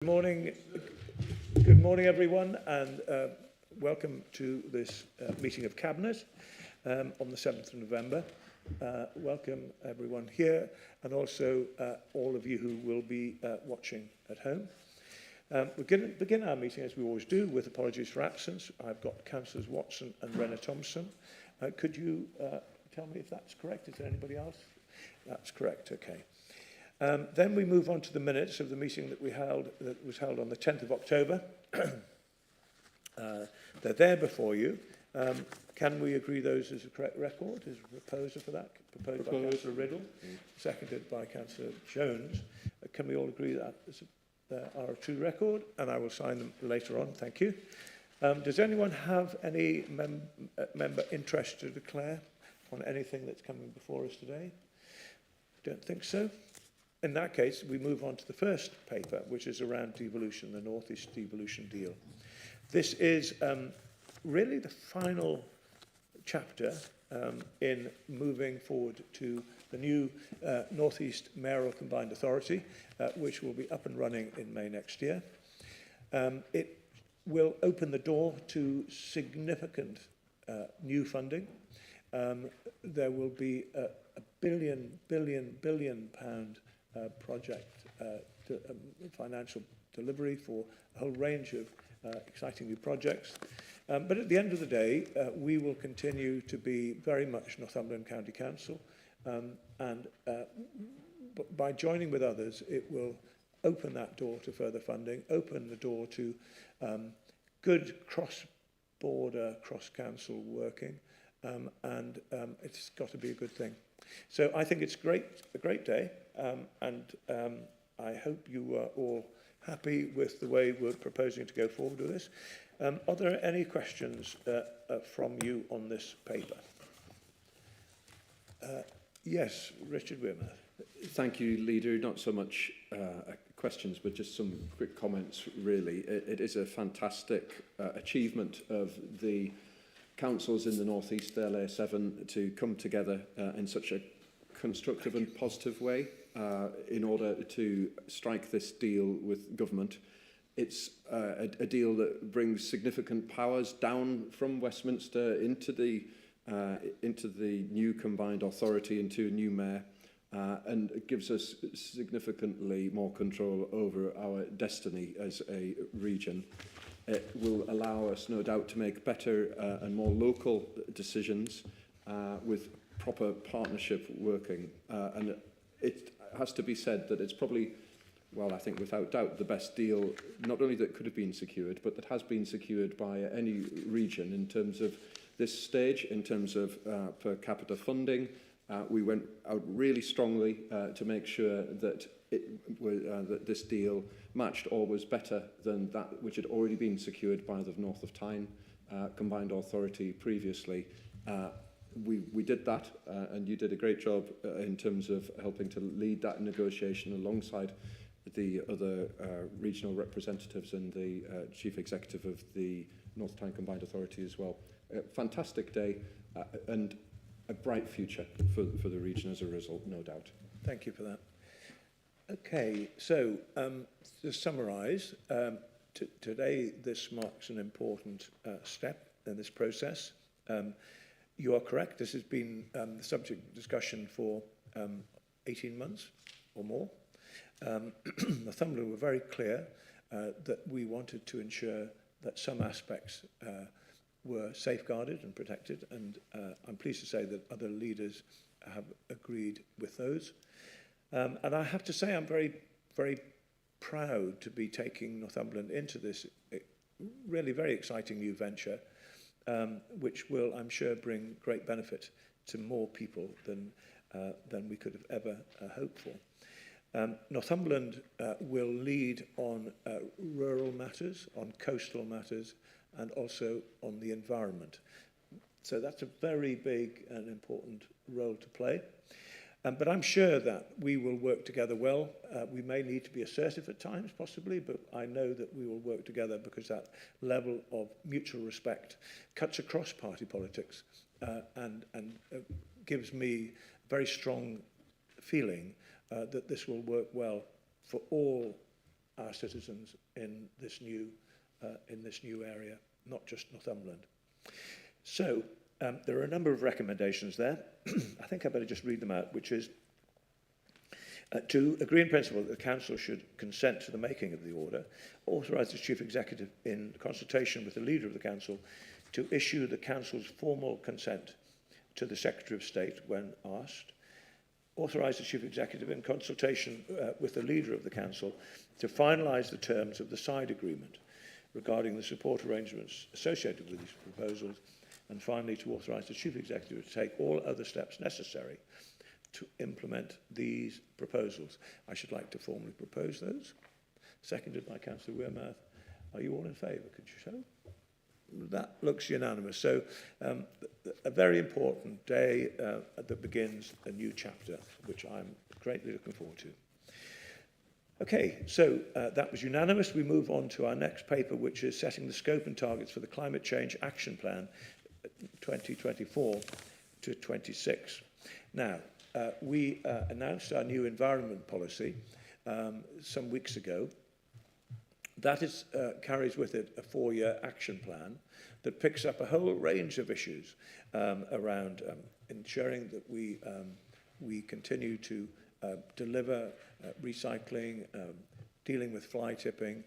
Good morning, everyone, and welcome to this meeting of Cabinet on the 7th of November. Welcome, everyone here, and also all of you who will be watching at home. We're going to begin our meeting, as we always do, with apologies for absence. I've got Councillors Watson and Renner Thompson. Could you tell me if that's correct? Is there anybody else? That's correct, okay. Then we move on to the minutes of the meeting that was held on the 10th of October. They're there before you. Can we agree those as a correct record? Is a proposer for that? Proposed by Councillor Riddle, seconded by Councillor Jones. Can we all agree that there are a true record? And I will sign them later on. Thank you. Does anyone have any member interest to declare on anything that's coming before us today? Don't think so. In that case, we move on to the first paper, which is around devolution, the North East devolution deal. This is really the final chapter in moving forward to the new North East Mayoral Combined Authority, which will be up and running in May next year. It will open the door to significant new funding. There will be a billion pound project financial delivery for a whole range of exciting new projects. But at the end of the day, we will continue to be very much Northumberland County Council, and by joining with others, it will open that door to further funding, open the door to good cross-border, cross-council working, and it's got to be a good thing. So I think it's a great day, and I hope you are all happy with the way we're proposing to go forward with this. Are there any questions from you on this paper? Yes, Richard Wimmer. Thank you, Leader. Not so much questions, but just some quick comments, really. It is a fantastic achievement of the councils in the North East, the LA7, to come together in such a constructive and positive way in order to strike this deal with government. It's a deal that brings significant powers down from Westminster into the new combined authority, into a new mayor, and it gives us significantly more control over our destiny as a region. It will allow us, no doubt, to make better and more local decisions with proper partnership working. And it has to be said that it's probably, well, I think without doubt, the best deal, not only that could have been secured, but that has been secured by any region in terms of this stage, in terms of per capita funding. We went out really strongly to make sure that that this deal matched or was better than that which had already been secured by the North of Tyne Combined Authority previously. We did that, and you did a great job in terms of helping to lead that negotiation alongside the other regional representatives and the Chief Executive of the North Tyne Combined Authority as well. A fantastic day and a bright future for the region as a result, no doubt. Thank you for that. Okay, so to summarise, today this marks an important step in this process. You are correct, this has been the subject of discussion for 18 months or more. Northumberland were very clear that we wanted to ensure that some aspects were safeguarded and protected, and I'm pleased to say that other leaders have agreed with those. And I have to say I'm very, very proud to be taking Northumberland into this really very exciting new venture, which will, I'm sure, bring great benefit to more people than we could have ever hoped for. Northumberland will lead on rural matters, on coastal matters, and also on the environment. So that's a very big and important role to play. But I'm sure that we will work together well. We may need to be assertive at times, possibly, but I know that we will work together because that level of mutual respect cuts across party politics and gives me a very strong feeling that this will work well for all our citizens in this new area, not just Northumberland. So there are a number of recommendations there. I think I better just read them out, which is to agree in principle that the Council should consent to the making of the order, authorise the Chief Executive in consultation with the Leader of the Council to issue the Council's formal consent to the Secretary of State when asked, authorise the Chief Executive in consultation with the Leader of the Council to finalise the terms of the side agreement regarding the support arrangements associated with these proposals, and finally to authorise the Chief Executive to take all other steps necessary to implement these proposals. I should like to formally propose those. Seconded by Councillor Wearmouth. Are you all in favour? Could you show? That looks unanimous. So a very important day that begins a new chapter, which I'm greatly looking forward to. Okay, so that was unanimous. We move on to our next paper, which is setting the scope and targets for the Climate Change Action Plan 2024 to 26. Now, we announced our new environment policy some weeks ago. That is, carries with it a 4-year action plan that picks up a whole range of issues around ensuring that we continue to deliver recycling, dealing with fly tipping,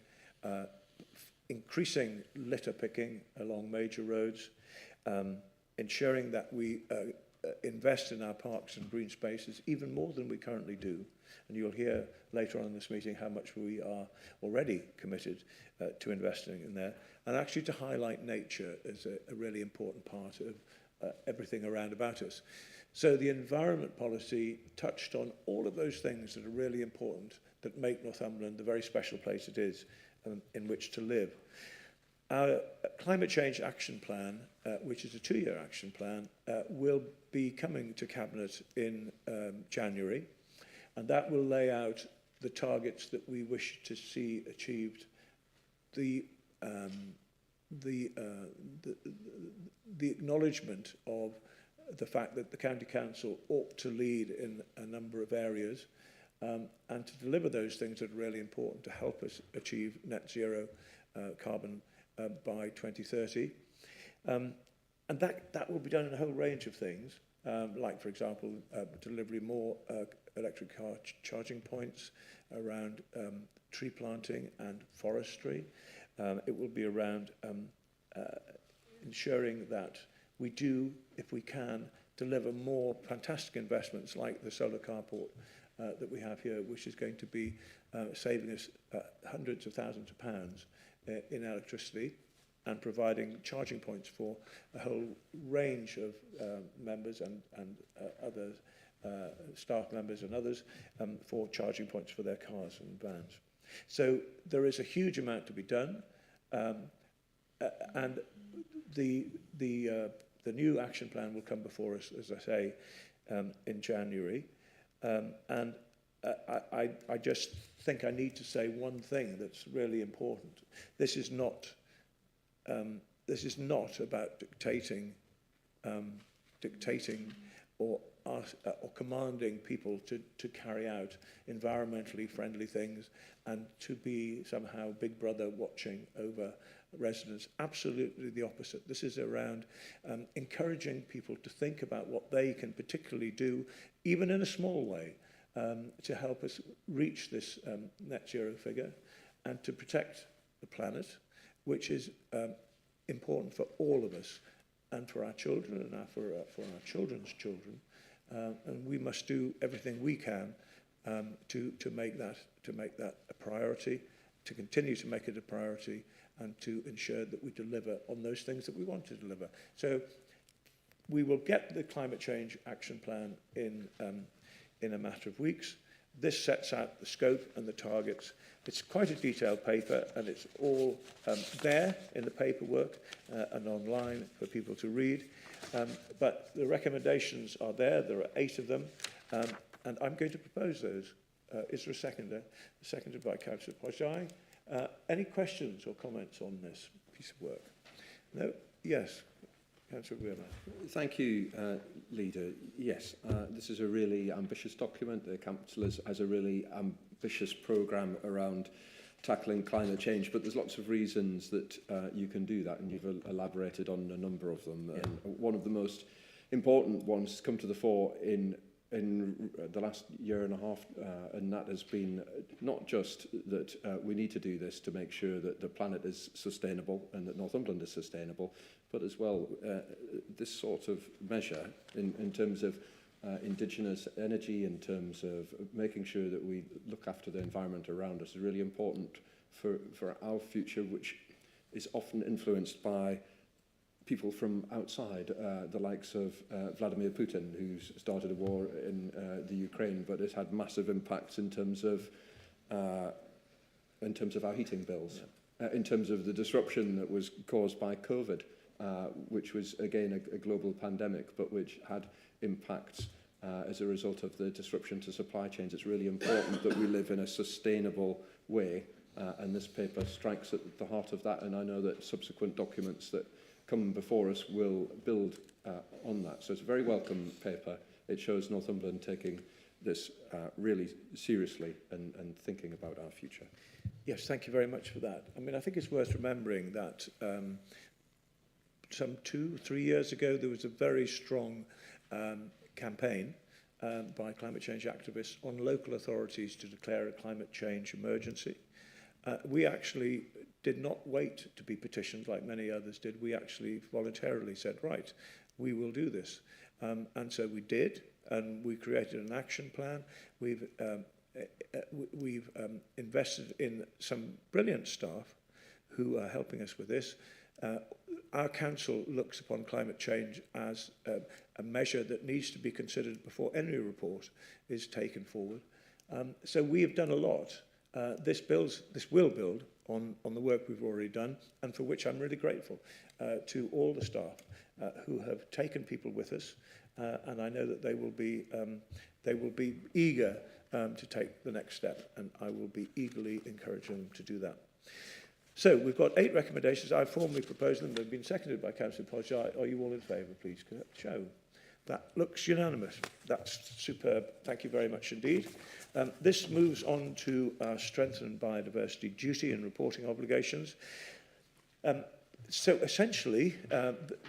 increasing litter picking along major roads, ensuring that we invest in our parks and green spaces even more than we currently do. And you'll hear later on in this meeting how much we are already committed to investing in there. And actually to highlight nature as a really important part of everything around about us. So the environment policy touched on all of those things that are really important that make Northumberland the very special place it is in which to live. Our Climate Change Action Plan, which is a 2-year action plan, will be coming to Cabinet in January, and that will lay out the targets that we wish to see achieved, the acknowledgement of the fact that the County Council ought to lead in a number of areas, and to deliver those things that are really important to help us achieve net zero carbon by 2030. And that will be done in a whole range of things, like, for example, delivering more electric car charging points, around tree planting and forestry. It will be around ensuring that we do, if we can, deliver more fantastic investments like the solar carport that we have here, which is going to be saving us hundreds of thousands of pounds in electricity and providing charging points for a whole range of members and other staff members and others for charging points for their cars and vans. So there is a huge amount to be done, and the new action plan will come before us, as I say, in January. And I just think I need to say one thing that's really important. This is not about dictating or commanding people to carry out environmentally friendly things and to be somehow Big Brother watching over residents. Absolutely the opposite. This is around encouraging people to think about what they can particularly do, even in a small way, to help us reach this net zero figure and to protect the planet, which is important for all of us and for our children and for our children's children. And we must do everything we can to make that a priority, to continue to make it a priority, and to ensure that we deliver on those things that we want to deliver. So we will get the Climate Change Action Plan in a matter of weeks. This sets out the scope and the targets. It's quite a detailed paper, and it's all there in the paperwork and online for people to read. But the recommendations are there. There are 8 of them, and I'm going to propose those. Is there a seconder? Seconded by Councillor Pojai. Any questions or comments on this piece of work? No? Yes. Councillor Wearmouth. Thank you, Leader. Yes, this is a really ambitious document. The Council has a really ambitious programme around tackling climate change, but there's lots of reasons that you can do that, and you've elaborated on a number of them. Yeah. And one of the most important ones come to the fore in the last year and a half, and that has been not just that we need to do this to make sure that the planet is sustainable and that Northumberland is sustainable, but as well this sort of measure in terms of indigenous energy, in terms of making sure that we look after the environment around us, is really important for our future, which is often influenced by people from outside, the likes of Vladimir Putin, who's started a war in the Ukraine, but has had massive impacts in terms of our heating bills, in terms of the disruption that was caused by COVID, which was again a global pandemic, but which had impacts as a result of the disruption to supply chains. It's really important that we live in a sustainable way, and this paper strikes at the heart of that, and I know that subsequent documents that come before us will build on that. So it's a very welcome paper. It shows Northumberland taking this really seriously and thinking about our future. Yes, thank you very much for that. I mean, I think it's worth remembering that some 2-3 years ago, there was a very strong campaign by climate change activists on local authorities to declare a climate change emergency. We actually did not wait to be petitioned like many others did. We actually voluntarily said, right, we will do this. And so we did, and we created an action plan. We've invested in some brilliant staff who are helping us with this. Our council looks upon climate change as a measure that needs to be considered before any report is taken forward. So we have done a lot. This will build on the work we've already done, and for which I'm really grateful to all the staff who have taken people with us, and I know that they will be eager to take the next step, and I will be eagerly encouraging them to do that. So we've got 8 recommendations. I formally propose them. They've been seconded by Councillor Podge. Are you all in favour, please? Show. That looks unanimous. That's superb. Thank you very much indeed. This moves on to strengthen biodiversity duty and reporting obligations. So essentially,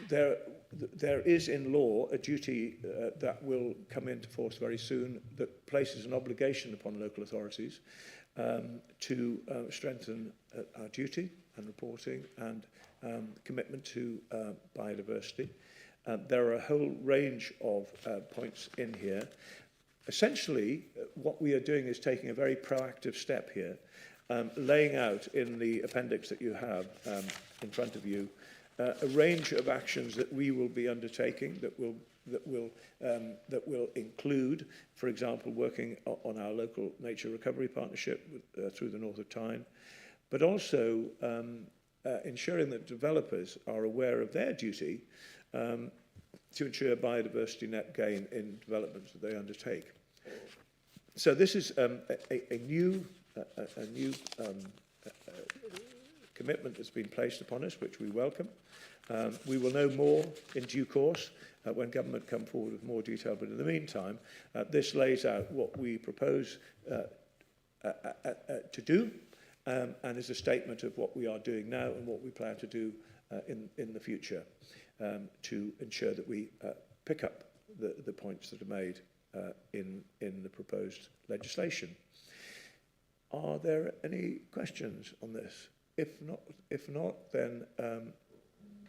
there is in law a duty that will come into force very soon that places an obligation upon local authorities to strengthen our duty and reporting and commitment to biodiversity. There are a whole range of points in here. Essentially, what we are doing is taking a very proactive step here, laying out in the appendix that you have in front of you a range of actions that we will be undertaking that will include, for example, working on our local nature recovery partnership through the North of Tyne, but also ensuring that developers are aware of their duty to ensure biodiversity net gain in developments that they undertake. So this is a new commitment that's been placed upon us, which we welcome. We will know more in due course when government come forward with more detail, but in the meantime, this lays out what we propose to do and is a statement of what we are doing now and what we plan to do in the future to ensure that we pick up the points that are made in the proposed legislation. Are there any questions on this? If not, then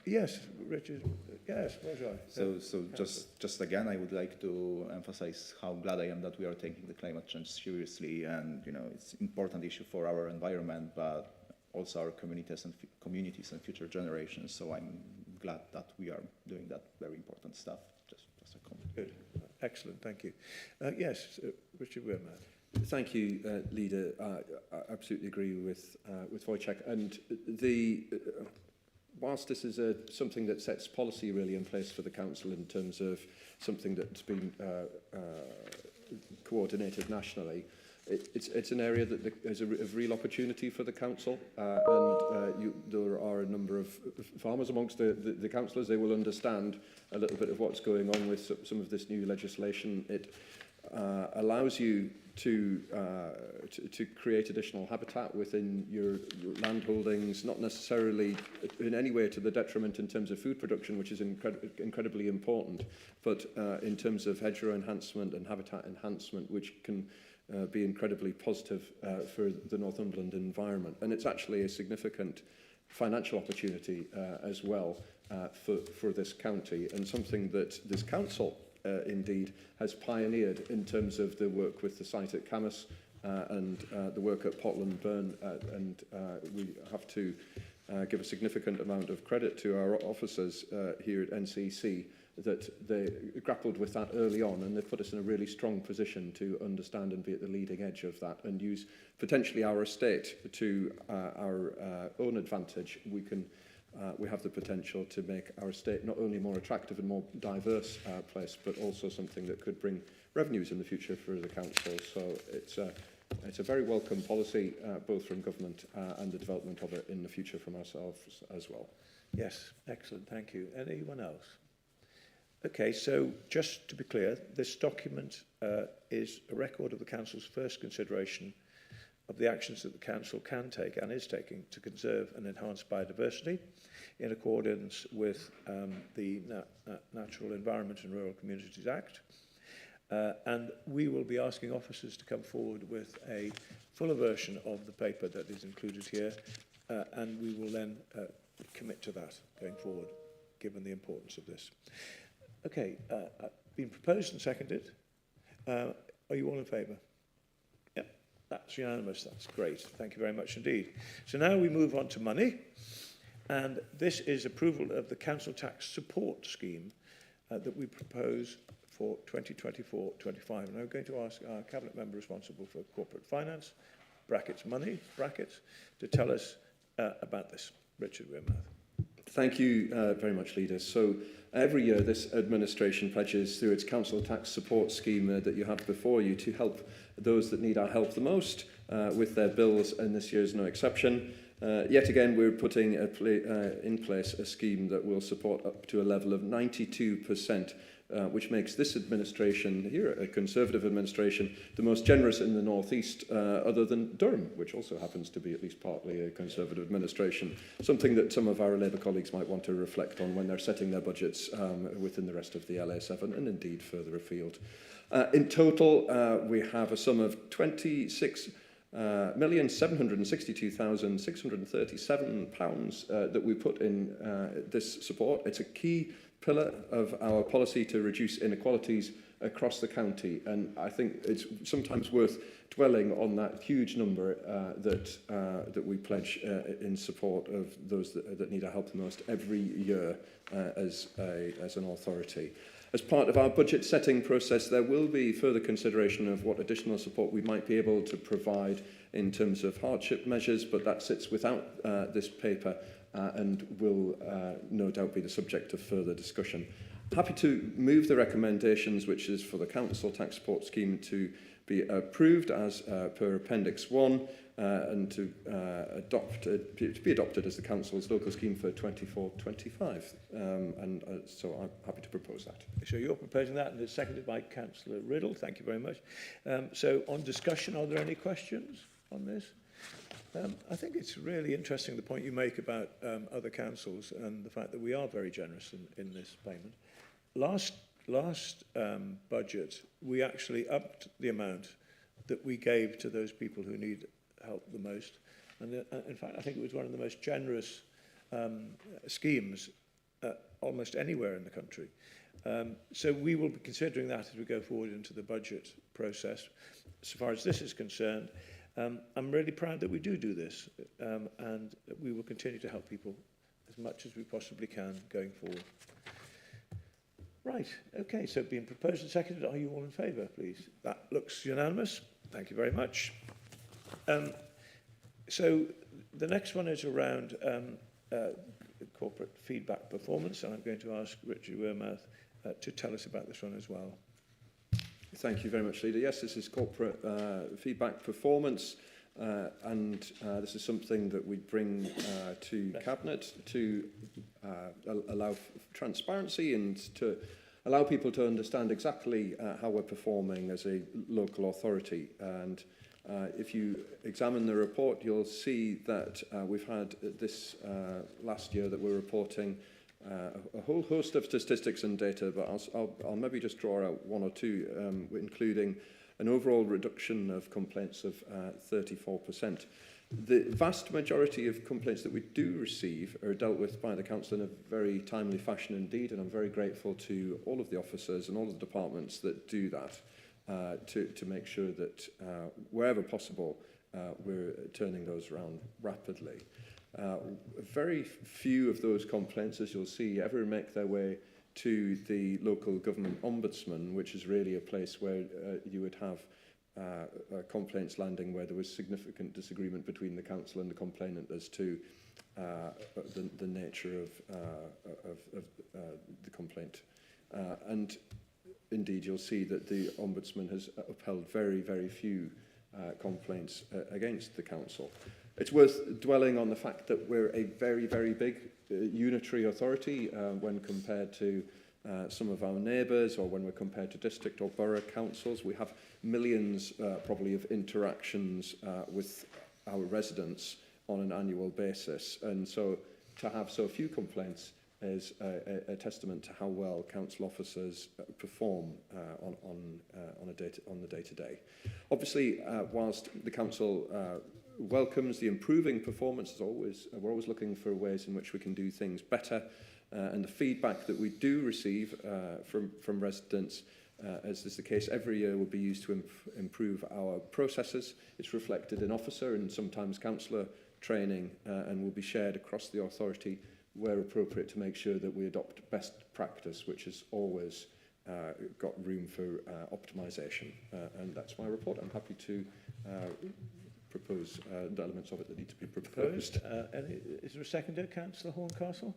yes, Richard. Yes, Roger. So just again, I would like to emphasize how glad I am that we are taking the climate change seriously, and it's an important issue for our environment, but also our communities and future generations. So I'm glad that we are doing that very important stuff. Just a comment. Good, excellent, thank you. Yes, Richard Weirman. Thank you, Leader. I absolutely agree with Wojciech. And whilst this is something that sets policy really in place for the council in terms of something that's been coordinated nationally, it's an area that is a real opportunity for the council, and there are a number of farmers amongst the councillors. They will understand a little bit of what's going on with some of this new legislation. allows you to create additional habitat within your land holdings, not necessarily in any way to the detriment in terms of food production, which is incredibly important, but in terms of hedgerow enhancement and habitat enhancement, which can be incredibly positive for the Northumberland environment. And it's actually a significant financial opportunity as well for this county, and something that this council indeed has pioneered in terms of the work with the site at Camas and the work at Potland Burn, and we have to give a significant amount of credit to our officers here at NCC that they grappled with that early on, and they've put us in a really strong position to understand and be at the leading edge of that and use potentially our estate to our own advantage. We have the potential to make our estate not only more attractive and more diverse place, but also something that could bring revenues in the future for the council. So it's a very welcome policy, both from government and the development of it in the future from ourselves as well. Yes, excellent, thank you. Anyone else? Okay, so just to be clear, this document is a record of the Council's first consideration of the actions that the Council can take and is taking to conserve and enhance biodiversity in accordance with the Natural Environment and Rural Communities Act. And we will be asking officers to come forward with a fuller version of the paper that is included here, and we will then commit to that going forward, given the importance of this. Okay, been proposed and seconded. Are you all in favour? Yep, that's unanimous. That's great. Thank you very much indeed. So now we move on to money, and this is approval of the Council Tax Support Scheme that we propose for 2024-25. And I'm going to ask our Cabinet Member responsible for corporate finance, brackets money, brackets, to tell us about this. Richard Wearmouth. Thank you very much, Leader. So every year this administration pledges through its Council Tax Support Scheme that you have before you to help those that need our help the most with their bills, and this year is no exception. Yet again, we're putting in place a scheme that will support up to a level of 92%, which makes this administration here, a Conservative administration, the most generous in the North East, other than Durham, which also happens to be at least partly a Conservative administration, something that some of our Labour colleagues might want to reflect on when they're setting their budgets within the rest of the LA7 and indeed further afield. In total, we have a sum of £26,762,637 that we put in this support. It's a key pillar of our policy to reduce inequalities across the county, and I think it's sometimes worth dwelling on that huge number that we pledge in support of those that need our help the most every year as an authority. As part of our budget setting process, there will be further consideration of what additional support we might be able to provide in terms of hardship measures, but that sits without this paper and will no doubt be the subject of further discussion. Happy to move the recommendations, which is for the Council Tax Support Scheme to be approved as per Appendix 1 and to be adopted as the Council's local scheme for 24-25. So I'm happy to propose that. So you're proposing that, and it's seconded by Councillor Riddle. Thank you very much. So on discussion, are there any questions on this? I think it's really interesting the point you make about other councils and the fact that we are very generous in this payment. Last budget, we actually upped the amount that we gave to those people who need help the most. And in fact, I think it was one of the most generous schemes almost anywhere in the country. So we will be considering that as we go forward into the budget process. As far as this is concerned, I'm really proud that we do this, and we will continue to help people as much as we possibly can going forward. Right, okay, so being proposed and seconded, are you all in favour, please? That looks unanimous. Thank you very much. So the next one is around corporate feedback performance, and I'm going to ask Richard Wearmouth to tell us about this one as well. Thank you very much, Leader. Yes, this is corporate feedback performance, and this is something that we bring to Cabinet to allow transparency and to allow people to understand exactly how we're performing as a local authority. And if you examine the report, you'll see that we've had this last year that we're reporting a whole host of statistics and data, but I'll maybe just draw out one or two, including an overall reduction of complaints of 34%. The vast majority of complaints that we do receive are dealt with by the council in a very timely fashion indeed, and I'm very grateful to all of the officers and all of the departments that do that to make sure that wherever possible we're turning those around rapidly. Very few of those complaints, as you'll see, ever make their way to the local government ombudsman, which is really a place where you would have complaints landing where there was significant disagreement between the council and the complainant as to the nature of the complaint. And indeed, you'll see that the ombudsman has upheld very, very few complaints against the council. It's worth dwelling on the fact that we're a very, very big unitary authority when compared to some of our neighbours, or when we're compared to district or borough councils. We have millions probably of interactions with our residents on an annual basis, and so to have so few complaints is a testament to how well council officers perform on the day-to-day. Obviously, whilst the council welcomes the improving performance, as always, we're always looking for ways in which we can do things better, and the feedback that we do receive from residents, as is the case every year, will be used to improve our processes. It's reflected in officer and sometimes councillor training, and will be shared across the authority where appropriate to make sure that we adopt best practice, which has always got room for optimisation. And that's my report. I'm happy to propose the elements of it that need to be proposed. Is there a seconder, Councillor Horncastle?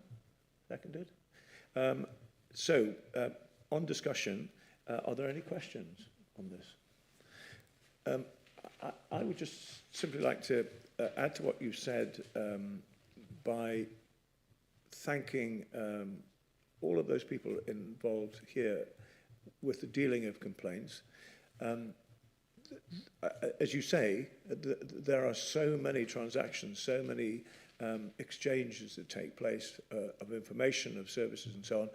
Seconded. On discussion, are there any questions on this? I would just simply like to add to what you've said by thanking all of those people involved here with the dealing of complaints. As you say, there are so many transactions, so many exchanges that take place of information, of services and so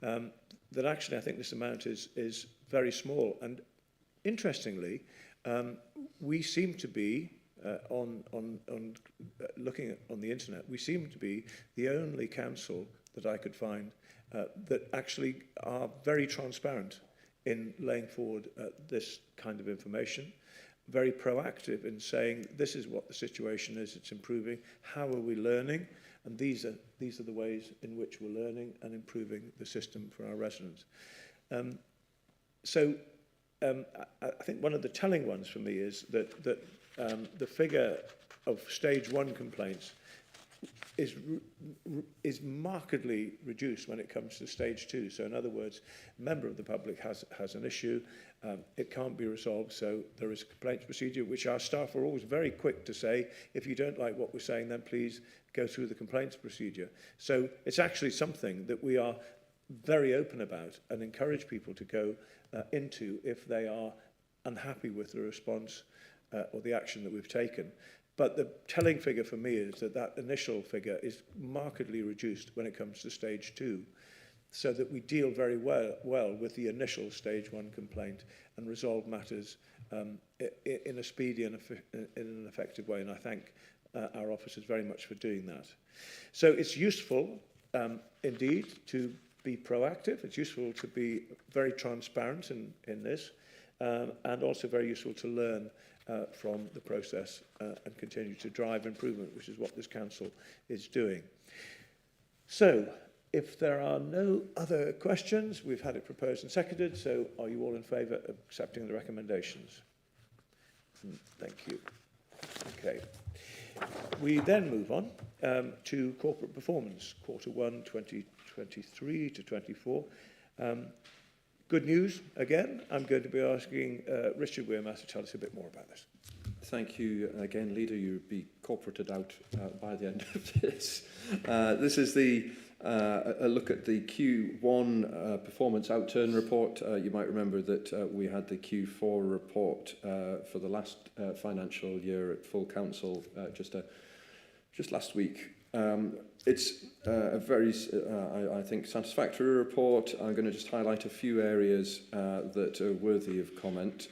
on, that actually I think this amount is very small. And interestingly, we seem to be, on looking on the internet, we seem to be the only council that I could find that actually are very transparent in laying forward this kind of information, very proactive in saying this is what the situation is, it's improving, how are we learning, and these are the ways in which we're learning and improving the system for our residents. I think one of the telling ones for me is that the figure of stage 1 complaints is markedly reduced when it comes to stage 2. So in other words, a member of the public has an issue, it can't be resolved, so there is a complaints procedure, which our staff are always very quick to say, if you don't like what we're saying, then please go through the complaints procedure. So it's actually something that we are very open about and encourage people to go into if they are unhappy with the response or the action that we've taken. But the telling figure for me is that initial figure is markedly reduced when it comes to stage 2, so that we deal very well with the initial stage 1 complaint and resolve matters in a speedy and in an effective way. And I thank our officers very much for doing that. So it's useful indeed to be proactive. It's useful to be very transparent in this, and also very useful to learn from the process and continue to drive improvement, which is what this council is doing. So, if there are no other questions, we've had it proposed and seconded, so are you all in favour of accepting the recommendations? Thank you. Okay. We then move on to corporate performance, Q1 2023 to 24. Good news, again, I'm going to be asking Richard Wearmouth to tell us a bit more about this. Thank you again, Leader. You'll be corporated out by the end of this. This is the A look at the Q1 performance outturn report. You might remember that we had the Q4 report for the last financial year at full council just last week. It's a very, I think, satisfactory report. I'm going to just highlight a few areas that are worthy of comment,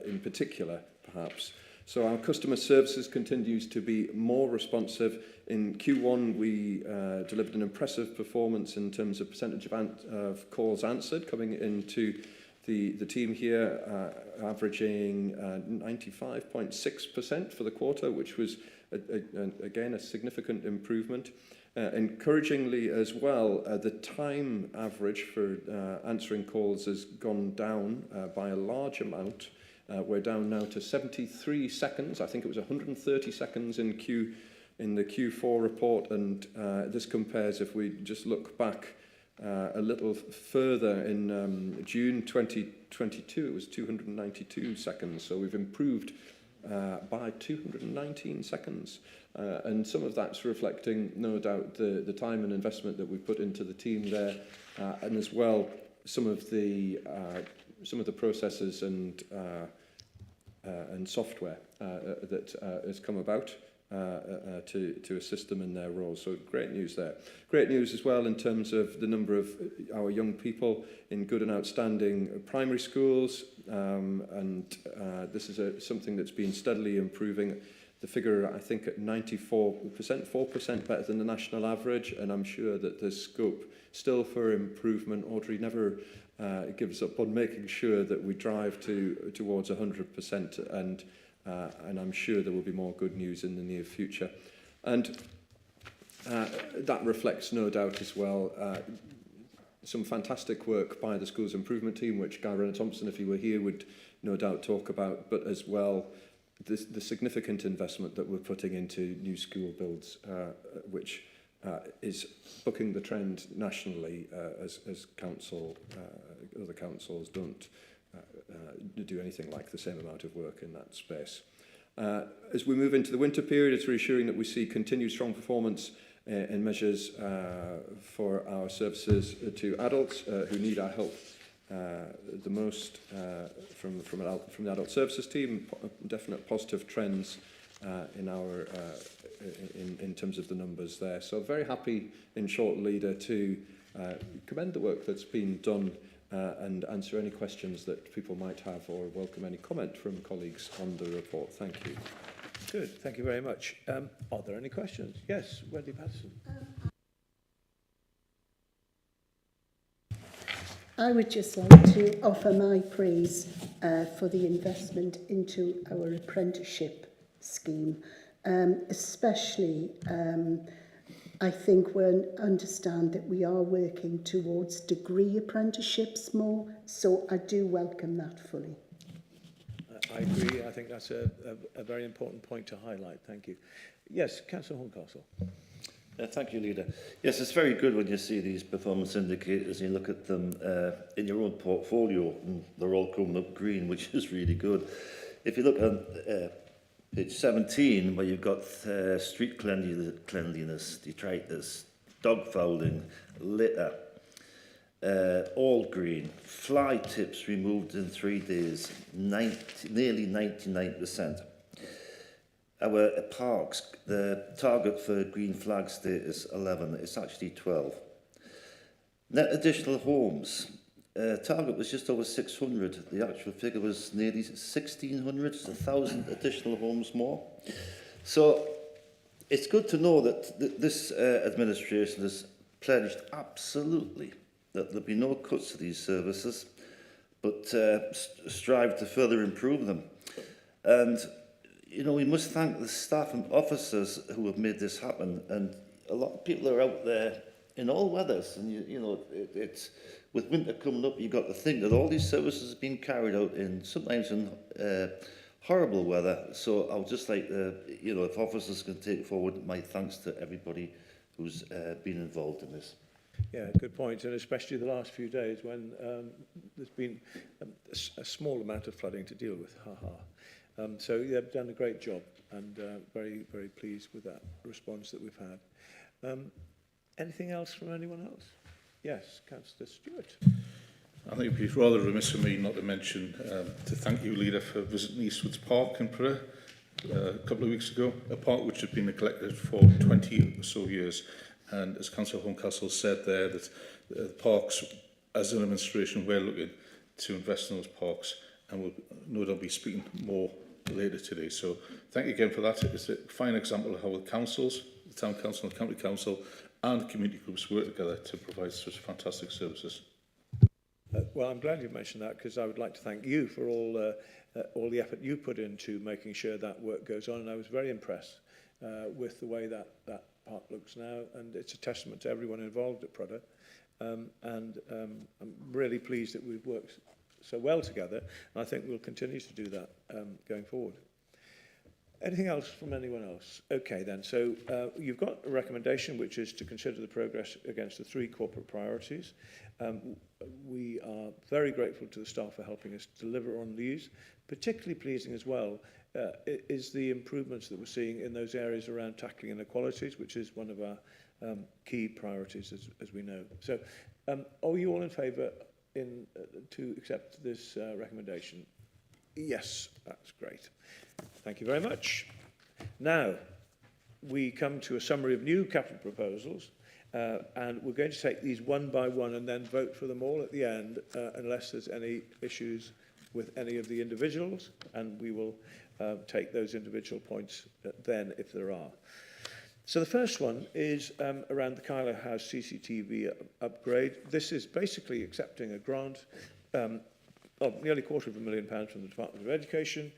in particular, perhaps. So our customer services continues to be more responsive. In Q1, we delivered an impressive performance in terms of percentage of calls answered coming into the team here, averaging 95.6% for the quarter, which was, again, a significant improvement. Encouragingly as well, the time average for answering calls has gone down by a large amount. We're down now to 73 seconds. I think it was 130 seconds in the Q4 report, and this compares, if we just look back a little further, in June 2022, it was 292 seconds. So we've improved by 219 seconds. And some of that's reflecting, no doubt, the time and investment that we put into the team there, and as well some of the processes and software that has come about to assist them in their roles. So great news there. Great news as well in terms of the number of our young people in good and outstanding primary schools, and this is something that's been steadily improving. The figure, I think, at 94%, 4% better than the national average, and I'm sure that there's scope still for improvement. Audrey never gives up on making sure that we drive towards 100%, and I'm sure there will be more good news in the near future. And that reflects, no doubt, as well, some fantastic work by the Schools Improvement Team, which Guy Renner-Thompson, if he were here, would no doubt talk about, but as well the significant investment that we're putting into new school builds, which is bucking the trend nationally, as other councils don't do anything like the same amount of work in that space. As we move into the winter period, it's reassuring that we see continued strong performance in measures for our services to adults who need our help the most from the adult services team. Definite positive trends in terms of the numbers there. So very happy, in short, Leader, to commend the work that's been done and answer any questions that people might have, or welcome any comment from colleagues on the report. Thank you. Good, thank you very much. Are there any questions? Yes, Wendy Patterson. I would just like to offer my praise for the investment into our apprenticeship scheme, especially I think we understand that we are working towards degree apprenticeships more, so I do welcome that fully. I agree. I think that's a very important point to highlight. Thank you. Yes, Councillor Horncastle. Thank you, Leader. Yes, it's very good when you see these performance indicators and you look at them in your own portfolio, and they're all coming up green, which is really good. If you look at page 17, where you've got street cleanliness, detritus, dog fouling, litter, all green. Fly tips removed in 3 days, nearly 99%. Our parks, the target for green flag status 11, it's actually 12. Net additional homes, target was just over 600. The actual figure was nearly 1,600, 1,000 additional homes more. So it's good to know that this administration has pledged absolutely that there'll be no cuts to these services, but strive to further improve them. And you know, we must thank the staff and officers who have made this happen. And a lot of people are out there in all weathers. And, you know, it's with winter coming up, you've got to think that all these services have been carried out sometimes in horrible weather. So I would just like to, you know, if officers can take forward my thanks to everybody who's been involved in this. Yeah, good point, and especially the last few days when there's been a small amount of flooding to deal with. So they've done a great job, and very, very pleased with that response that we've had. Anything else from anyone else? Yes, Councillor Stewart. I think it'd be rather remiss of me not to mention, to thank you, Leader, for visiting Eastwoods Park in Peru a couple of weeks ago, a park which had been neglected for 20 or so years. And as Councillor Horncastle said there, that the parks, as an administration, we're looking to invest in those parks, and we'll no doubt be speaking more later today. So thank you again for that. It's a fine example of how the councils, the Town Council, the County Council and community groups work together to provide such fantastic services. Well, I'm glad you mentioned that, because I would like to thank you for all the effort you put into making sure that work goes on. And I was very impressed with the way that park looks now, and it's a testament to everyone involved at Prada. I'm really pleased that we've worked so well together, and I think we'll continue to do that going forward. Anything else from anyone else? Okay then, so you've got a recommendation which is to consider the progress against the 3 corporate priorities. We are very grateful to the staff for helping us deliver on these. Particularly pleasing as well is the improvements that we're seeing in those areas around tackling inequalities, which is one of our key priorities as we know. So are you all in favour to accept this recommendation? Yes, that's great. Thank you very much. Now, we come to a summary of new capital proposals, and we're going to take these one by one and then vote for them all at the end, unless there's any issues with any of the individuals, and we will take those individual points then if there are. So the first one is around the Kyler House CCTV upgrade. This is basically accepting a grant of nearly £250,000 from the Department of Education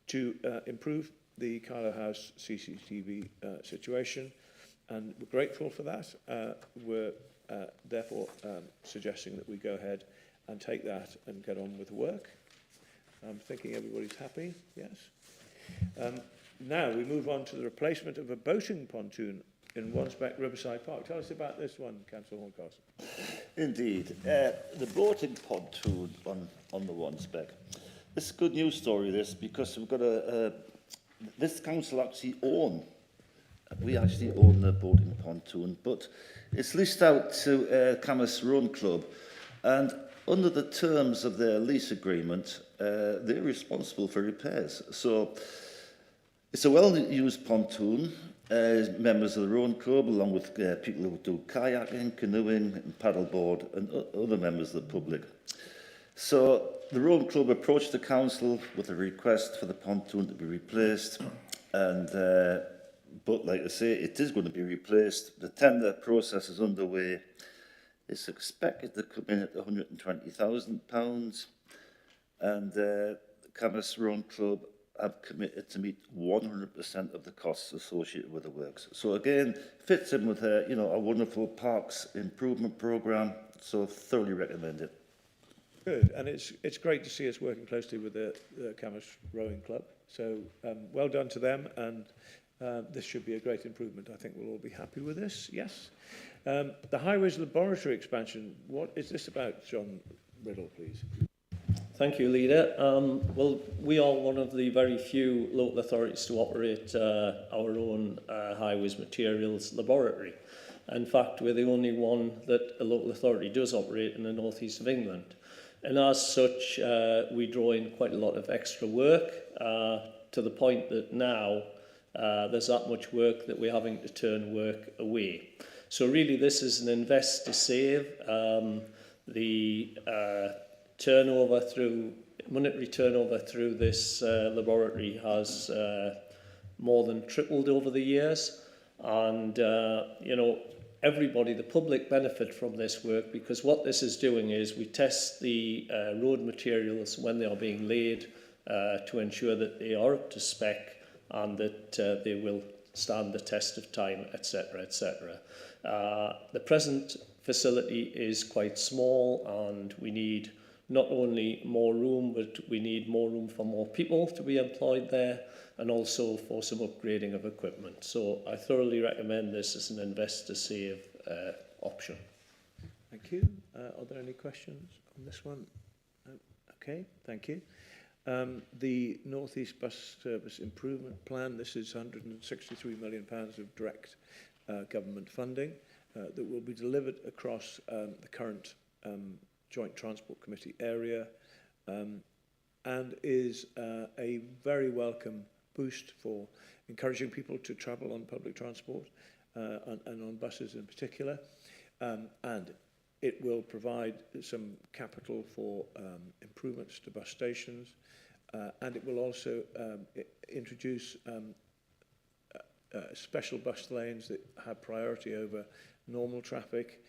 to improve the Kyler House CCTV situation, and we're grateful for that. We're therefore suggesting that we go ahead and take that and get on with the work. I'm thinking everybody's happy, yes. Now we move on to the replacement of a boating pontoon in Wansbeck Riverside Park. Tell us about this one, Councillor Horncastle. Indeed. The boating pontoon on the Wansbeck. This is a good news story, this, because we've got this council actually we actually own the boating pontoon, but it's leased out to Camas Rowing Club, and under the terms of their lease agreement, they're responsible for repairs. So it's a well-used pontoon. Members of the Rowing Club, along with people who do kayaking, canoeing and paddleboard, and other members of the public. So the Rowing Club approached the council with a request for the pontoon to be replaced, and but like I say, it is going to be replaced. The tender process is underway. It's expected to come in at £120,000, and the Camas Rowing Club have committed to meet 100% of the costs associated with the works. So again, fits in with a wonderful parks improvement programme. So thoroughly recommend it. Good, and it's great to see us working closely with the Camas Rowing Club. So well done to them, and this should be a great improvement. I think we'll all be happy with this. Yes. The Highways Laboratory expansion. What is this about, John Riddle, please? Thank you, Leader. Well, we are one of the very few local authorities to operate our own highways materials laboratory. In fact, we're the only one that a local authority does operate in the northeast of England. And as such, we draw in quite a lot of extra work to the point that now there's that much work that we're having to turn work away. So really, this is an invest to save. Monetary turnover through this laboratory has more than tripled over the years, and everybody, the public, benefit from this work, because what this is doing is we test the road materials when they are being laid to ensure that they are up to spec and that they will stand the test of time, etc., etc. The present facility is quite small, and we need not only more room, but we need more room for more people to be employed there, and also for some upgrading of equipment. So I thoroughly recommend this as an invest to save option. Thank you. Are there any questions on this one? Okay, thank you. The North East Bus Service Improvement Plan. This is £163 million of direct government funding. that will be delivered across the current Joint Transport Committee area, and is a very welcome boost for encouraging people to travel on public transport and on buses in particular. And it will provide some capital for improvements to bus stations, and it will also introduce special bus lanes that have priority over normal traffic,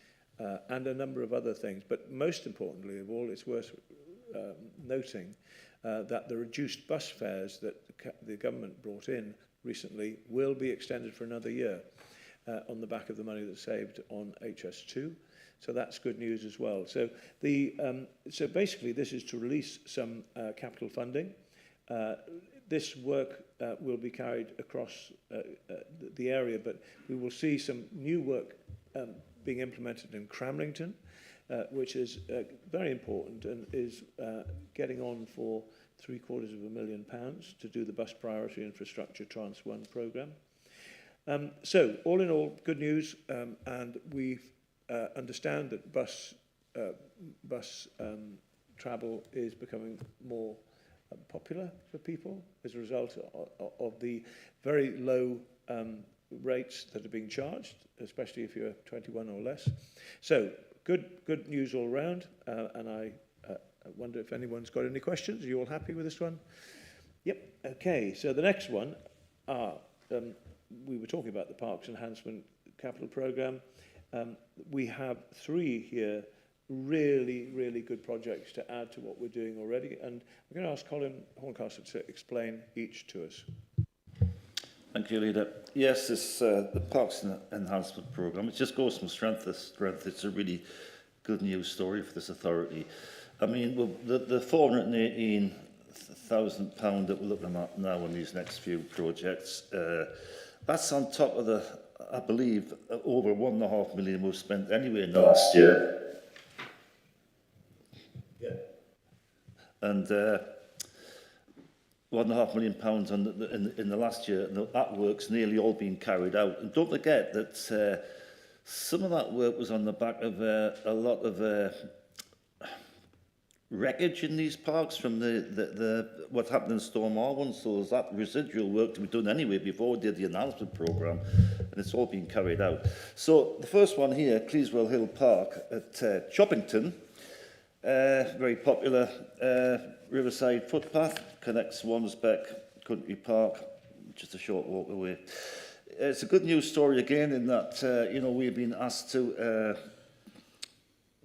and a number of other things. But most importantly of all, it's worth noting that the reduced bus fares that the government brought in recently will be extended for another year on the back of the money that's saved on HS2. So that's good news as well. So so basically this is to release some capital funding. This work will be carried across the area, but we will see some new work being implemented in Cramlington, which is very important and is getting on for £750,000 to do the Bus Priority Infrastructure Trans 1 programme. So, all in all, good news, and we understand that bus travel is becoming more popular for people as a result of the very low rates that are being charged, especially if you're 21 or less. So, good news all round, and I wonder if anyone's got any questions. Are you all happy with this one? Yep. Okay, so the next one, we were talking about the Parks Enhancement Capital Programme. We have 3 here, really good projects to add to what we're doing already, and I'm going to ask Colin Horncastle to explain each to us. Thank you, Leader. Yes, it's the Parks Enhancement Programme. It just goes from strength to strength. It's a really good news story for this authority. I mean, well, the £418,000 that we're looking at now on these next few projects, that's on top of the, I believe, over £1.5 million we've spent anyway in the last year. Yeah. And £1.5 million in the last year, and that work's nearly all been carried out. And don't forget that some of that work was on the back of a lot of wreckage in these parks from what happened in Storm Arwen. So there's that residual work to be done anyway before we did the enhancement programme, and it's all been carried out. So the first one here, Cleeswell Hill Park at Choppington, very popular riverside footpath, connects Wansbeck Country Park, just a short walk away. It's a good news story again in that you know, we've been asked to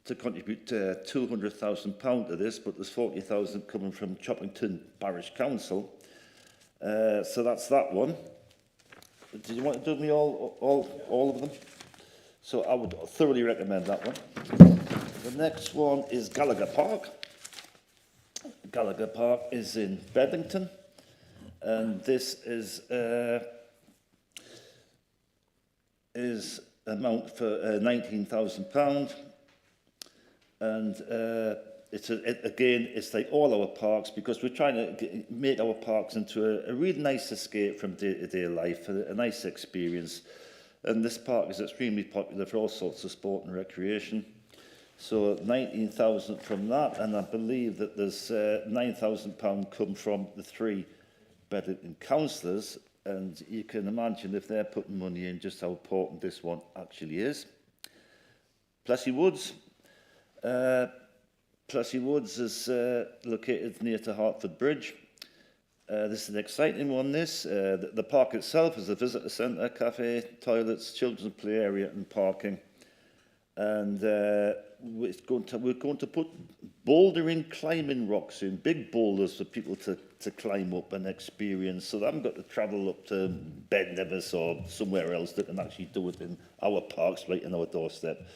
contribute £200,000 to this, but there's 40,000 coming from Choppington Parish Council. So that's that one. Did you want to do me all of them? So I would thoroughly recommend that one. The next one is Gallagher Park. Gallagher Park is in Bedlington, and this is amount for £19,000. And it's like all our parks, because we're trying to make our parks into a really nice escape from day-to-day life, a nice experience. And this park is extremely popular for all sorts of sport and recreation. So 19,000 from that, and I believe that there's £9,000 come from the 3 Bedlington councillors, and you can imagine if they're putting money in just how important this one actually is. Plessy Woods. Plessy Woods is located near to Hertford Bridge. This is an exciting one, this. The park itself is a visitor centre, cafe, toilets, children's play area and parking. And we're going to put bouldering climbing rocks in, big boulders for people to climb up and experience, so they haven't got to travel up to Ben Nevis or somewhere else. They can actually do it in our parks right in our doorstep.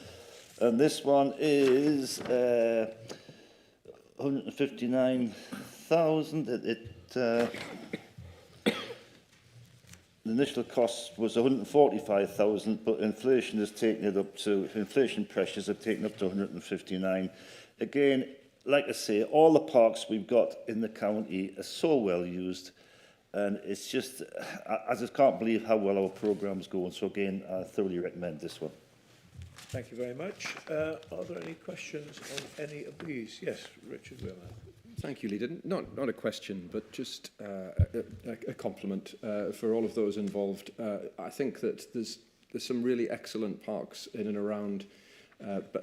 And this one is 159,000. The initial cost was 145,000, but inflation has taken it up to, inflation pressures have taken up to 159. Again, like I say, all the parks we've got in the county are so well used, and it's just, I just can't believe how well our programme's going. So again, I thoroughly recommend this one. Thank you very much. Are there any questions on any of these? Yes, Richard Wilmer. Thank you, Leader. Not a question, but just a compliment for all of those involved. I think that there's some really excellent parks in and around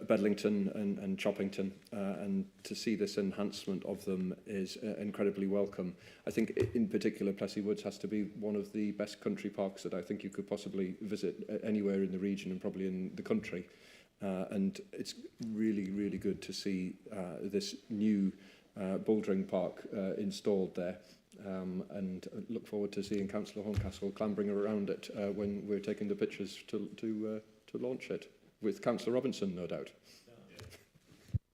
Bedlington and Choppington, and to see this enhancement of them is incredibly welcome. I think in particular Plessy Woods has to be one of the best country parks that I think you could possibly visit anywhere in the region and probably in the country. And it's really, really good to see this new bouldering park installed there, and look forward to seeing Councillor Horncastle clambering around it when we're taking the pictures to launch it, with Councillor Robinson, no doubt.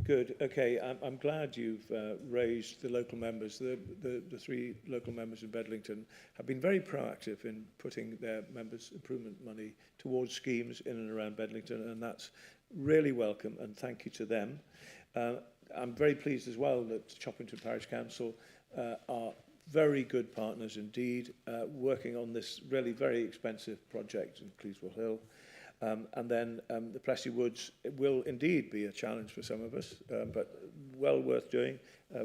Good. Okay. I'm glad you've raised the local members. The three local members in Bedlington have been very proactive in putting their members' improvement money towards schemes in and around Bedlington, and that's really welcome, and thank you to them. I'm very pleased as well that Choppington Parish Council are very good partners indeed, working on this really very expensive project in Cleeswell Hill. And then the Plessy Woods will indeed be a challenge for some of us, but well worth doing,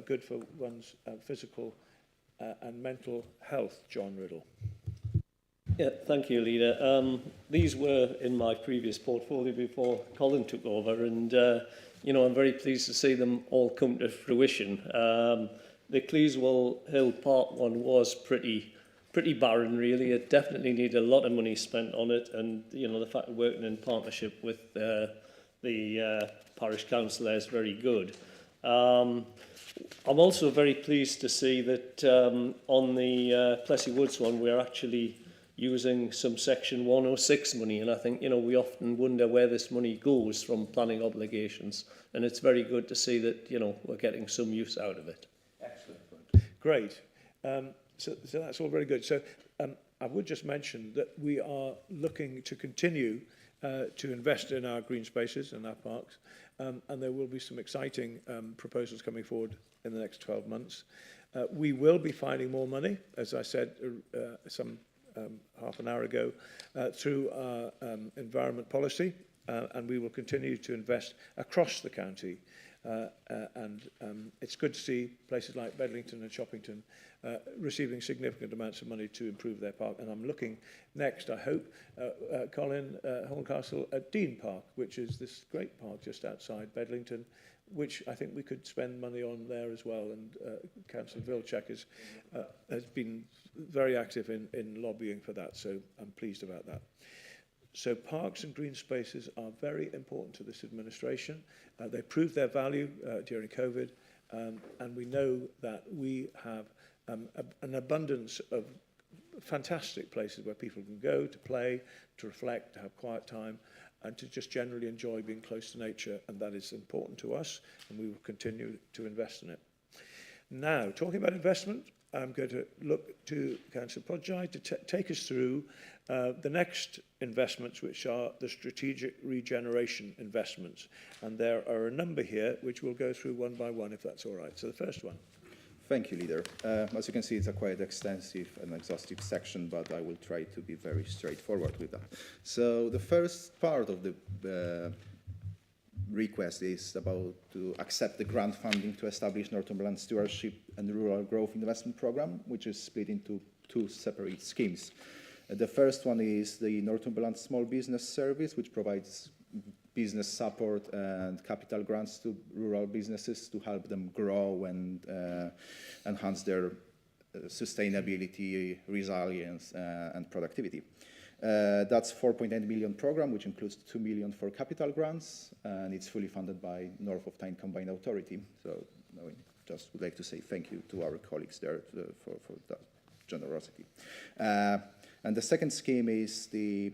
good for one's physical and mental health. John Riddle. Yeah, thank you, Leader. These were in my previous portfolio before Colin took over, and you know, I'm very pleased to see them all come to fruition. The Cleeswell Hill Park one was pretty barren, really. It definitely needed a lot of money spent on it, and you know, the fact of working in partnership with the parish council there is very good. I'm also very pleased to see that on the Plessy Woods one, we're actually using some Section 106 money, and I think, you know, we often wonder where this money goes from planning obligations, and it's very good to see that, you know, we're getting some use out of it. Excellent. Great. So that's all very good. So I would just mention that we are looking to continue to invest in our green spaces and our parks, and there will be some exciting proposals coming forward in the next 12 months. We will be finding more money, as I said half an hour ago, through our environment policy, and we will continue to invest across the county. And it's good to see places like Bedlington and Choppington receiving significant amounts of money to improve their park. And I'm looking next, I hope, Colin Horncastle at Dean Park, which is this great park just outside Bedlington, which I think we could spend money on there as well. And Councillor Vilczek has been very active in lobbying for that, so I'm pleased about that. So parks and green spaces are very important to this administration. They proved their value during COVID, and we know that we have an abundance of fantastic places where people can go to play, to reflect, to have quiet time, and to just generally enjoy being close to nature, and that is important to us, and we will continue to invest in it. Now, talking about investment, I'm going to look to Councillor Podjai to take us through the next investments, which are the strategic regeneration investments. And there are a number here, which we'll go through one by one, if that's all right. So the first one. Thank you, Leader. As you can see, it's a quite extensive and exhaustive section, but I will try to be very straightforward with that. So the first part of the request is about to accept the grant funding to establish Northumberland Stewardship and Rural Growth Investment Programme, which is split into two separate schemes. The first one is the Northumberland Small Business Service, which provides business support and capital grants to rural businesses to help them grow and enhance their sustainability, resilience, and productivity. That's 4.8 million program, which includes 2 million for capital grants, and it's fully funded by North of Tyne Combined Authority. So I just would like to say thank you to our colleagues there for that generosity. And the second scheme is the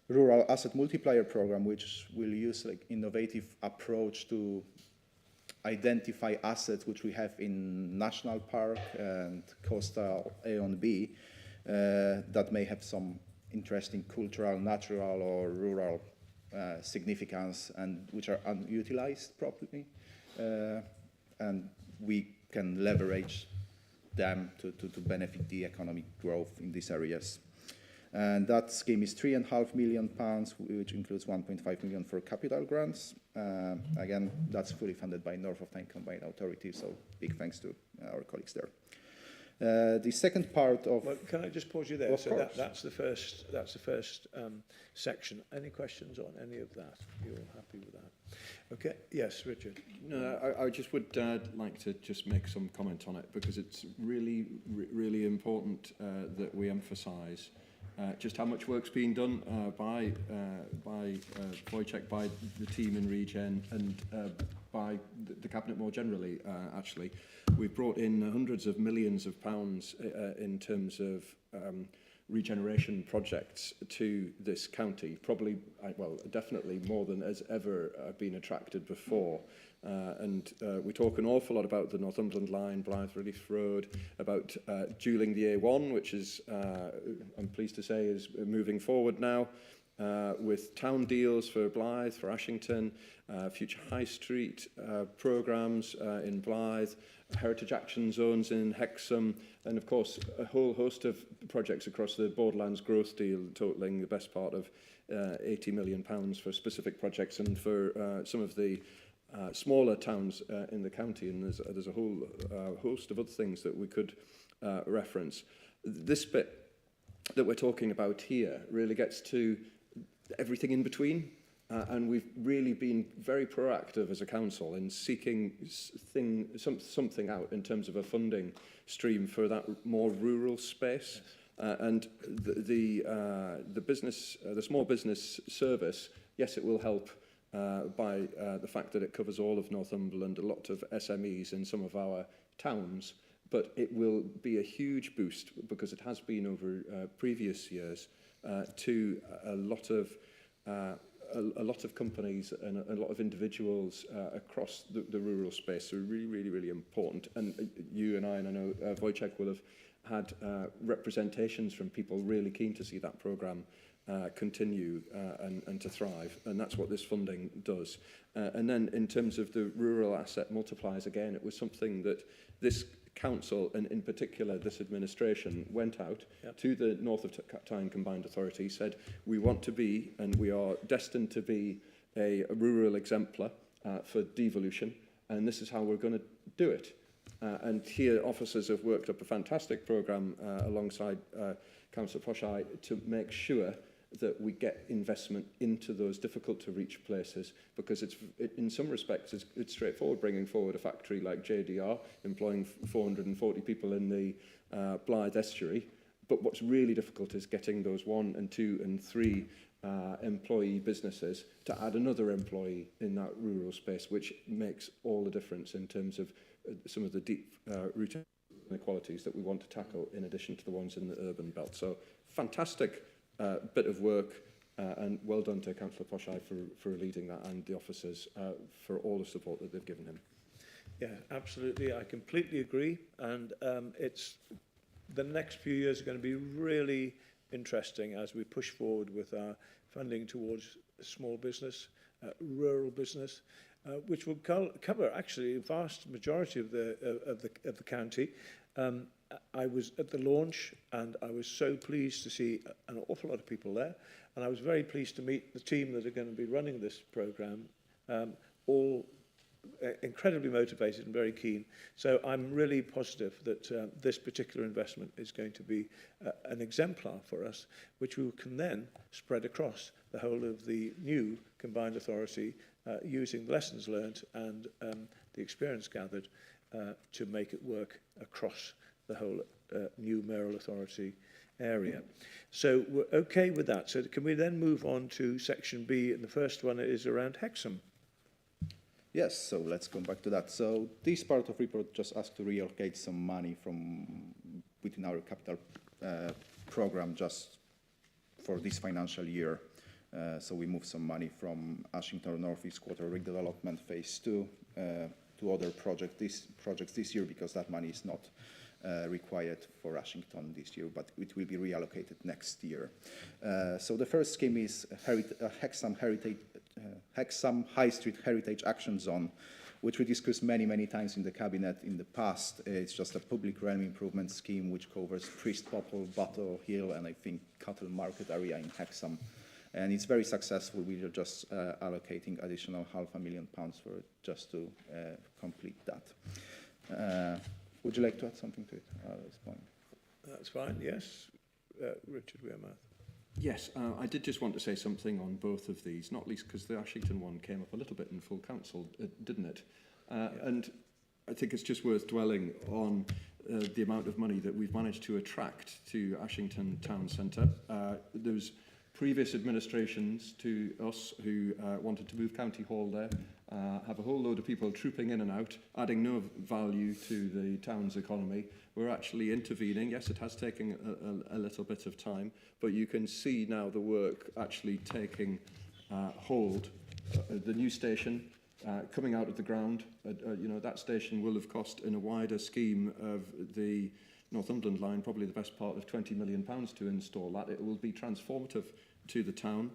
Rural Asset Multiplier Program, which will use like innovative approach to identify assets which we have in National Park and Coastal A and B that may have some interesting cultural, natural, or rural significance, and which are unutilized properly, and we can leverage them to benefit the economic growth in these areas. And that scheme is £3.5 million, which includes 1.5 million for capital grants. Again, that's fully funded by North of Tyne Combined Authority, so big thanks to our colleagues there. The second part of... Well, can I just pause you there? Of So course. that's the first section. Any questions on any of that? You're all happy with that? Okay. Yes, Richard. No, I just would like to just make some comment on it, because it's really important that we emphasise just how much work's being done by Wojciech, by the team in Regen, and by the Cabinet more generally, actually. We've brought in hundreds of millions of pounds in terms of regeneration projects to this county, probably, well, definitely more than has ever been attracted before. And we talk an awful lot about the Northumberland Line, Blythe Relief Road, about dualling the A1, which is, I'm pleased to say, is moving forward now, with town deals for Blythe, for Ashington, future High Street programmes in Blythe, heritage action zones in Hexham, and of course a whole host of projects across the Borderlands growth deal, totalling the best part of £80 million for specific projects, and for some of the smaller towns in the county, and there's a whole host of other things that we could reference. This bit that we're talking about here really gets to everything in between, and we've really been very proactive as a council in seeking something out in terms of a funding stream for that more rural space. And the business, the small business service, yes, it will help by the fact that it covers all of Northumberland, a lot of SMEs in some of our towns, but it will be a huge boost, because it has been over previous years, to a lot of companies and a lot of individuals across the rural space. So really important. And you and I know Wojciech will have had representations from people really keen to see that programme continue and to thrive, and that's what this funding does. And then in terms of the rural asset multipliers, again, it was something that this council, and in particular this administration, went out to the North of Tyne Combined Authority, said we want to be, and we are destined to be, a rural exemplar for devolution, and this is how we're going to do it. And here officers have worked up a fantastic programme alongside Councillor Poshai to make sure that we get investment into those difficult to reach places, because in some respects it's straightforward bringing forward a factory like JDR, employing 440 people in the Blythe estuary, but what's really difficult is getting those 1 and 2 and 3 employee businesses to add another employee in that rural space, which makes all the difference in terms of some of the deep rooted inequalities that we want to tackle, in addition to the ones in the urban belt. So fantastic bit of work, and well done to Councillor Poshai for leading that, and the officers for all the support that they've given him. Yeah, absolutely. I completely agree. And it's the next few years are going to be really interesting as we push forward with our funding towards small business, rural business, which will cover actually a vast majority of the county. I was at the launch, and I was so pleased to see an awful lot of people there, and I was very pleased to meet the team that are going to be running this programme, all incredibly motivated and very keen. So I'm really positive that this particular investment is going to be an exemplar for us, which we can then spread across the whole of the new combined authority, using the lessons learned and the experience gathered to make it work across the whole new mayoral authority area. So we're okay with that. So can we then move on to section B? And the first one is around Hexham. Yes, so let's come back to that. So this part of report just asks to reallocate some money from within our capital program just for this financial year. So we move some money from Ashington North East Quarter redevelopment phase 2 to other projects this year, because that money is not required for Ashington this year, but it will be reallocated next year. So the first scheme is Hexham High Street Heritage Action Zone, which we discussed many times in the cabinet in the past. It's just a public realm improvement scheme which covers Priest Popple, Battle Hill, and I think Cattle Market area in Hexham. And it's very successful. We are just allocating additional £500,000 for it just to complete that. Would you like to add something to it at this point? That's fine, yes. Richard Wearmouth. Yes, I did just want to say something on both of these, not least because the Ashington one came up a little bit in full council, didn't it? And I think it's just worth dwelling on the amount of money that we've managed to attract to Ashington Town Centre. There's previous administrations to us who wanted to move County Hall there, have a whole load of people trooping in and out, adding no value to the town's economy. We're actually intervening. Yes, it has taken a little bit of time, but you can see now the work actually taking hold. The new station coming out of the ground, you know, that station will have cost in a wider scheme of the Northumberland line probably the best part of £20 million to install that. It will be transformative to the town.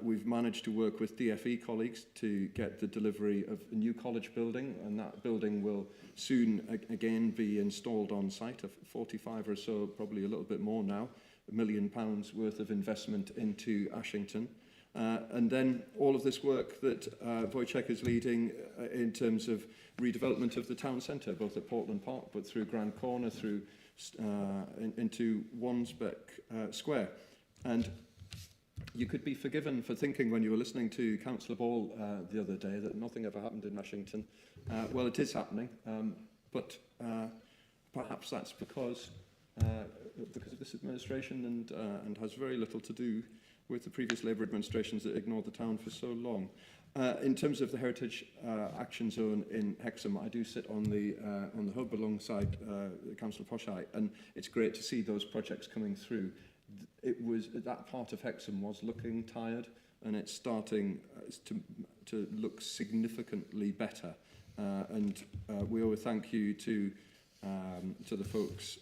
We've managed to work with DFE colleagues to get the delivery of a new college building, and that building will soon again be installed on site, of 45 or so, probably a little bit more now, £1 million worth of investment into Ashington. And then all of this work that Wojciech is leading in terms of redevelopment of the town centre, both at Portland Park, but through Grand Corner, through into Wansbeck Square. And you could be forgiven for thinking when you were listening to Councillor Ball the other day that nothing ever happened in Ashington. Well, it is happening, but perhaps that's because of this administration and has very little to do with the previous Labour administrations that ignored the town for so long. In terms of the Heritage Action Zone in Hexham, I do sit on the hub alongside Councillor Poshai, and it's great to see those projects coming through. It was that part of Hexham was looking tired, and it's starting to look significantly better. And we owe a thank you to the folks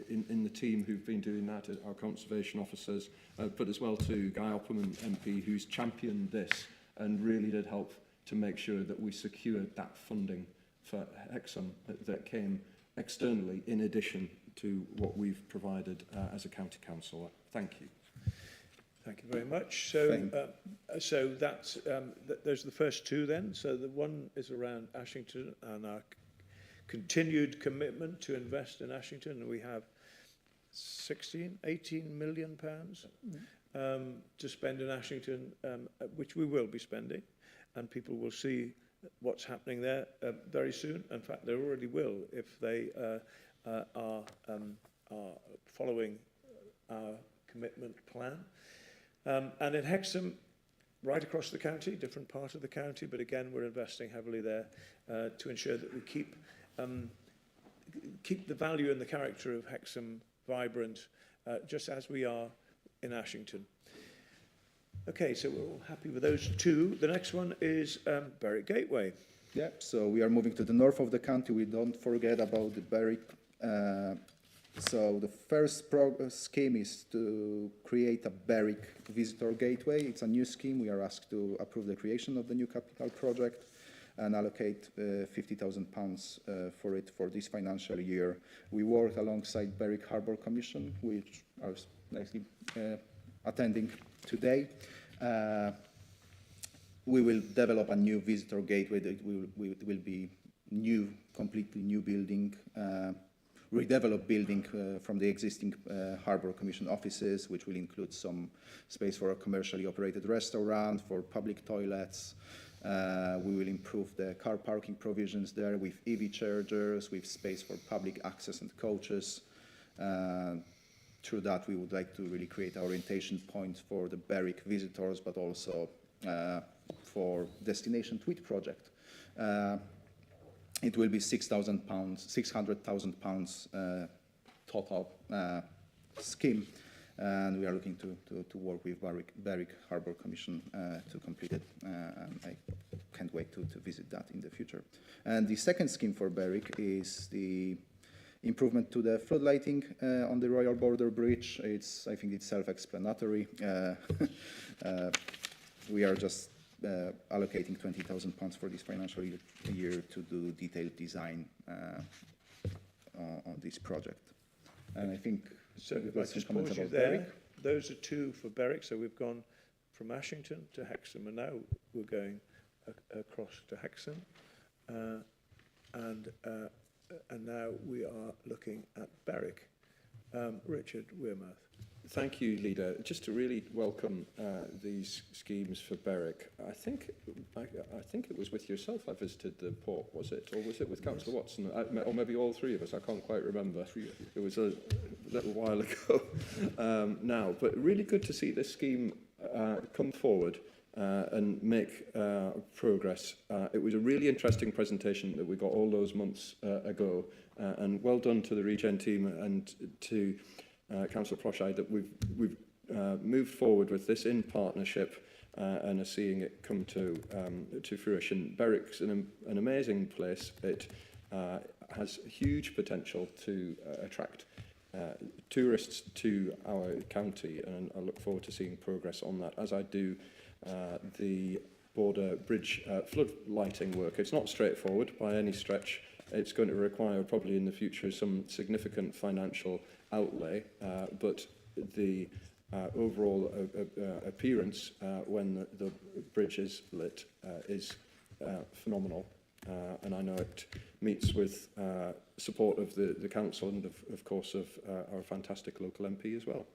in the team who've been doing that, our conservation officers, but as well to Guy Opperman MP, who's championed this and really did help to make sure that we secured that funding for Hexham that came externally in addition to what we've provided as a county council. Thank you. Thank you very much. So that's those are the first two then. So the one is around Ashington and our continued commitment to invest in Ashington, and we have 18 million pounds to spend in Ashington, which we will be spending, and people will see what's happening there very soon. In fact, they already will if they are following our commitment plan. And in Hexham, right across the county, different part of the county, but again, we're investing heavily there to ensure that we keep the value and the character of Hexham vibrant, just as we are in Ashington. Okay, so we're all happy with those two. The next one is Berwick Gateway. Yeah, so we are moving to the north of the county. We don't forget about the Berwick. So the first scheme is to create a Berwick Visitor Gateway. It's a new scheme. We are asked to approve the creation of the new capital project and allocate £50,000 for it for this financial year. We work alongside Berwick Harbour Commission, which are nicely attending today. We will develop a new visitor gateway that will be new, completely new building, redeveloped building from the existing Harbour Commission offices, which will include some space for a commercially operated restaurant, for public toilets. We will improve the car parking provisions there with EV chargers, with space for public access and coaches. Through that, we would like to really create an orientation point for the Berwick visitors, but also for Destination Tweed project. It will be £600,000 total scheme, and we are looking to work with Berwick Harbour Commission to complete it. And I can't wait to visit that in the future. And the second scheme for Berwick is the improvement to the floodlighting on the Royal Border Bridge. I think it's self-explanatory. We are just allocating £20,000 for this financial year to do detailed design on this project. And I think So we've if I got some just comments pause you about there, Berwick. those are two for Berwick. So we've gone from Ashington to Hexham, and now we're going across to Hexham. And now we are looking at Berwick. Richard Wearmouth. Thank you, Leader. Just to really welcome these schemes for Berwick. I think it was with yourself I visited the port, was it? Or was it with Councillor Watson? Or maybe all three of us, I can't quite remember. It was a little while ago now. But really good to see this scheme come forward and make progress. It was a really interesting presentation that we got all those months ago. And well done to the Regen team and to Councillor Proshide that we've moved forward with this in partnership and are seeing it come to fruition. Berwick's an amazing place. It has huge potential to attract tourists to our county, and I look forward to seeing progress on that, as I do the border bridge flood lighting work. It's not straightforward by any stretch. It's going to require probably in the future some significant financial outlay, but the overall appearance when the bridge is lit is phenomenal, and I know it meets with support of the council and of course of our fantastic local MP as well.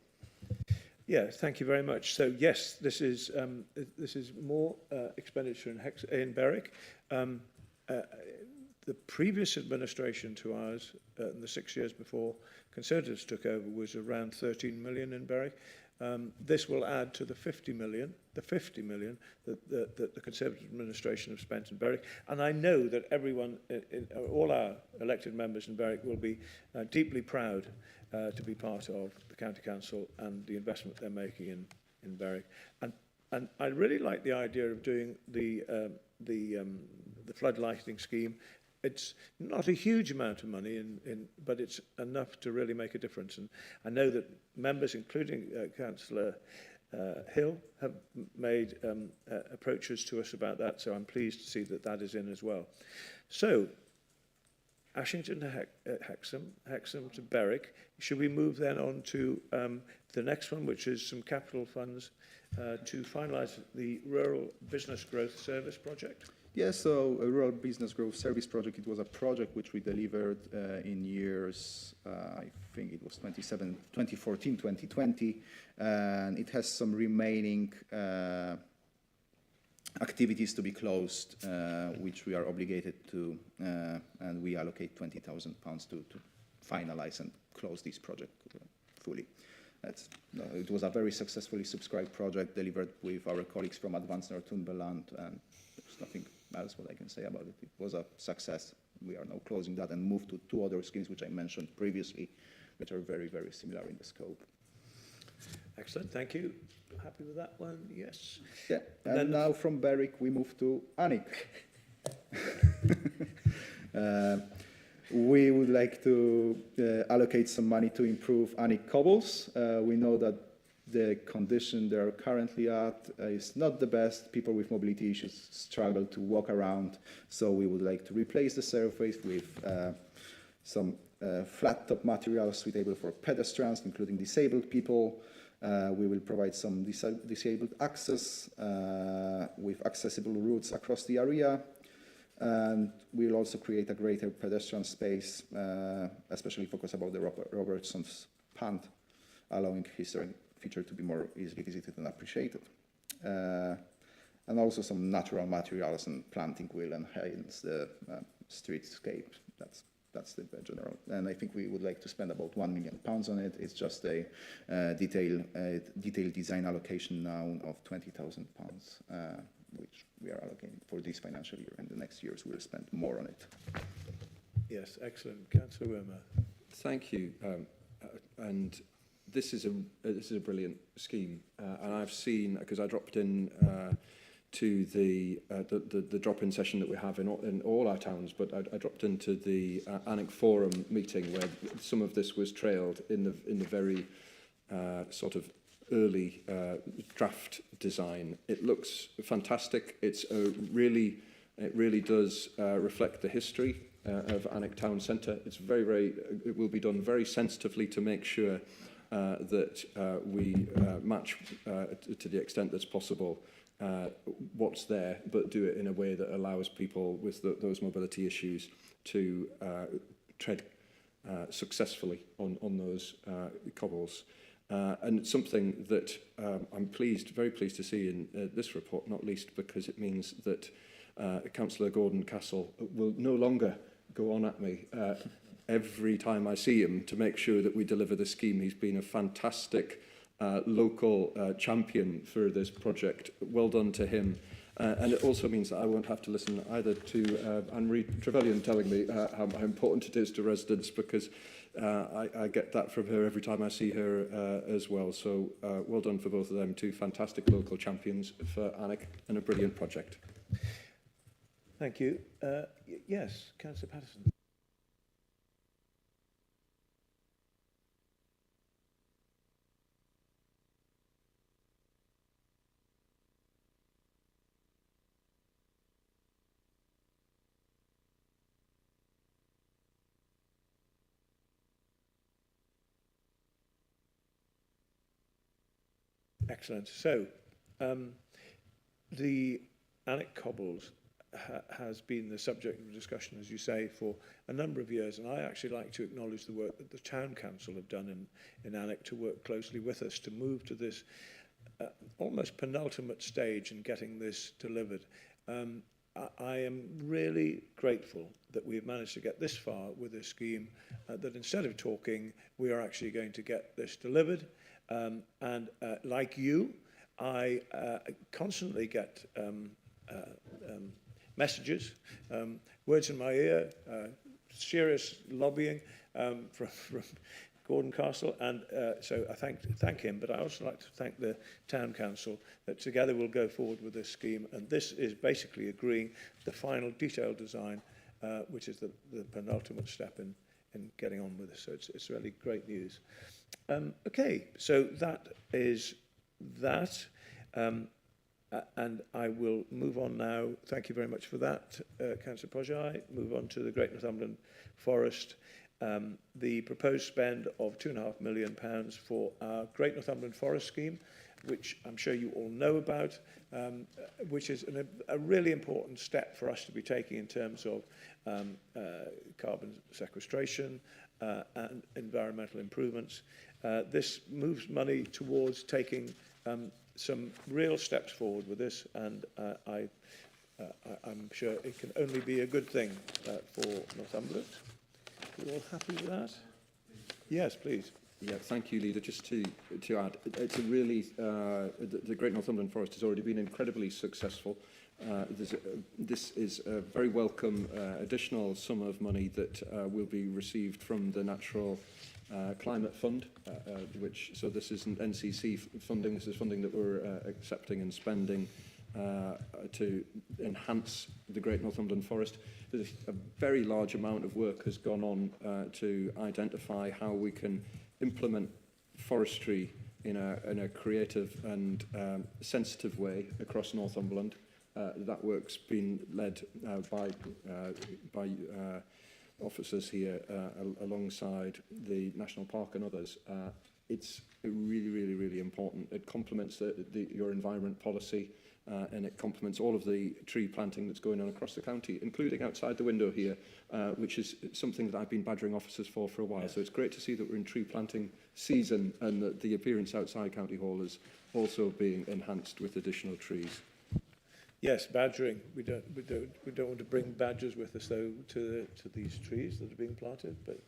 Yes, thank you very much. So yes, this is more expenditure in Berwick. The previous administration to ours, in the 6 years before Conservatives took over, was around 13 million in Berwick. This will add to the 50 million that the Conservative administration have spent in Berwick. And I know that everyone, all our elected members in Berwick will be deeply proud to be part of the County Council and the investment they're making in Berwick. And I really like the idea of doing the flood lighting scheme. It's not a huge amount of money, but it's enough to really make a difference. And I know that members, including Councillor Hill, have made approaches to us about that, so I'm pleased to see that that is in as well. So, Ashington to Hexham to Berwick. Should we move then on to the next one, which is some capital funds to finalise the Rural Business Growth Service project? Yeah, so a Rural Business Growth Service project, it was a project which we delivered in years, I think it was 2014, 2020, and it has some remaining activities to be closed, which we are obligated to, and we allocate £20,000 to finalize and close this project fully. It was a very successfully subscribed project delivered with our colleagues from Advanced Northumberland, and there's nothing else what I can say about it. It was a success. We are now closing that and move to two other schemes which I mentioned previously, which are very, very similar in the scope. Excellent, thank you. Happy with that one? Yes. Yeah, and now from Berwick we move to Alnwick. We would like to allocate some money to improve Alnwick cobbles. We know that the condition they're currently at is not the best. People with mobility issues struggle to walk around, so we would like to replace the surface with some flat top materials suitable for pedestrians, including disabled people. We will provide some disabled access with accessible routes across the area. And we'll also create a greater pedestrian space, especially focus about the Robertson's Pond, allowing historic feature to be more easily visited and appreciated. And also some natural materials and planting will enhance the streetscape. That's the general. And I think we would like to spend about £1 million on it. It's just a detailed design allocation now of £20,000, which we are allocating for this financial year. And the next years we'll spend more on it. Yes, excellent. Councillor Wearmouth. Thank you. And this is a brilliant scheme, and I've seen, because I dropped in to the drop-in session that we have in all our towns, but I dropped into the Alnwick Forum meeting where some of this was trailed in the very sort of early draft design. It looks fantastic. It's it really does reflect the history of Alnwick Town Centre. It's it will be done very sensitively to make sure that we match to the extent that's possible what's there, but do it in a way that allows people with those mobility issues to tread successfully on those cobbles. And it's something that I'm very pleased to see in this report, not least because it means that Councillor Gordon Castle will no longer go on at me every time I see him to make sure that we deliver the scheme. He's been a fantastic local champion for this project. Well done to him. And it also means that I won't have to listen either to Anne-Marie Trevelyan telling me how important it is to residents, because I get that from her every time I see her as well. So well done for both of them, two fantastic local champions for Alnwick, and a brilliant project. Thank you. Yes, Councillor Patterson. Excellent. So, the Alnwick Cobbles has been the subject of discussion, as you say, for a number of years, and I actually like to acknowledge the work that the Town Council have done in Alnwick to work closely with us to move to this almost penultimate stage in getting this delivered. I am really grateful that we've managed to get this far with this scheme, that instead of talking, we are actually going to get this delivered. And like you, I constantly get messages, words in my ear, serious lobbying from Gordon Castle, and so I thank him, but I also like to thank the Town Council that together we'll go forward with this scheme, and this is basically agreeing the final detailed design, which is the penultimate step in getting on with this, so it's really great news. Okay, so that is that. And I will move on now. Thank you very much for that, Councillor Pojai. Move on to the Great Northumberland Forest. The proposed spend of £2.5 million for our Great Northumberland Forest scheme, which I'm sure you all know about, which is a really important step for us to be taking in terms of carbon sequestration and environmental improvements. This moves money towards taking some real steps forward with this, and I'm sure it can only be a good thing for Northumberland. Are you all happy with that? Yes, please. Yeah, thank you, Leader. Just to add, it's a really the Great Northumberland Forest has already been incredibly successful. This is a very welcome additional sum of money that will be received from the Natural Climate Fund, so this isn't NCC funding. This is funding that we're accepting and spending to enhance the Great Northumberland Forest. There's a very large amount of work has gone on to identify how we can implement forestry in a creative and sensitive way across Northumberland. That work's been led by officers here alongside the National Park and others. It's really, really, really important. It complements your environment policy, and it complements all of the tree planting that's going on across the county, including outside the window here, which is something that I've been badgering officers for a while. Yes. So it's great to see that we're in tree planting season, and that the appearance outside County Hall is also being enhanced with additional trees. Yes, badgering. We don't want to bring badgers with us though to these trees that are being planted. But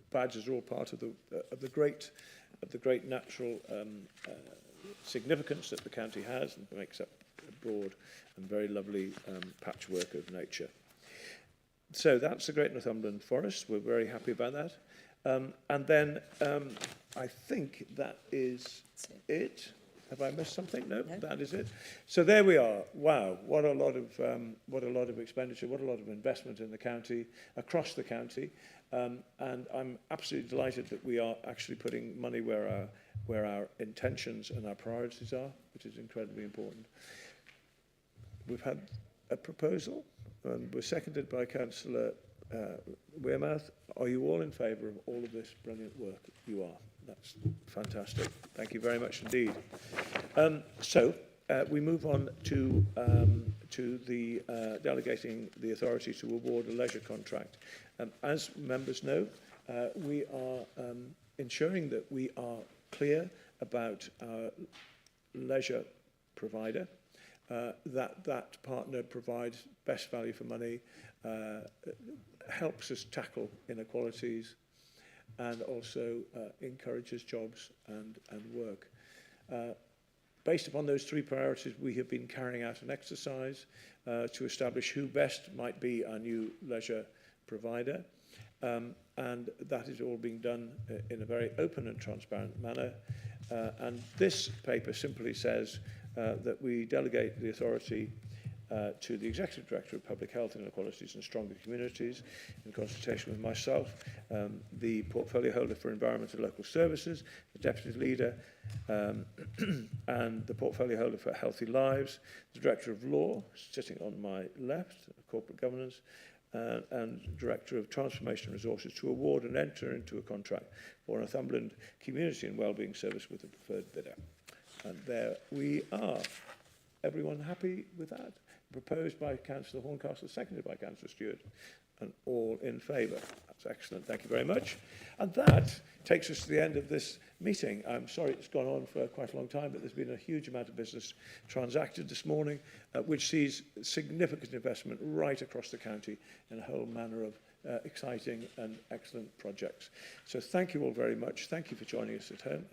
badgers are all part of the great natural significance that the county has, and makes up a broad and very lovely patchwork of nature. So that's the Great Northumberland Forest. We're very happy about that. And then I think that is it. Have I missed something? No, that is it. So there we are. Wow, what a lot of expenditure, what a lot of investment in the county, across the county, and I'm absolutely delighted that we are actually putting money where our intentions and our priorities are, which is incredibly important. We've had a proposal, and we're seconded by Councillor Wearmouth. Are you all in favour of all of this brilliant work? You are. That's fantastic. Thank you very much indeed. So we move on to the delegating the authority to award a leisure contract. As members know, we are ensuring that we are clear about our leisure provider, that partner provides best value for money, helps us tackle inequalities, and also encourages jobs and work. Based upon those three priorities, we have been carrying out an exercise to establish who best might be our new leisure provider. And that is all being done in a very open and transparent manner. And this paper simply says that we delegate the authority to the Executive Director of Public Health, Inequalities and Stronger Communities, in consultation with myself, the Portfolio Holder for Environment and Local Services, the Deputy Leader, and the Portfolio Holder for Healthy Lives, the Director of Law, sitting on my left, Corporate Governance, and Director of Transformation Resources, to award and enter into a contract for Northumberland Community and Wellbeing Service with the preferred bidder. And there we are. Everyone happy with that? Proposed by Councillor Horncastle, seconded by Councillor Stewart, and all in favour. That's excellent. Thank you very much. And that takes us to the end of this meeting. I'm sorry it's gone on for quite a long time, but there's been a huge amount of business transacted this morning, which sees significant investment right across the county in a whole manner of exciting and excellent projects. So thank you all very much. Thank you for joining us at home.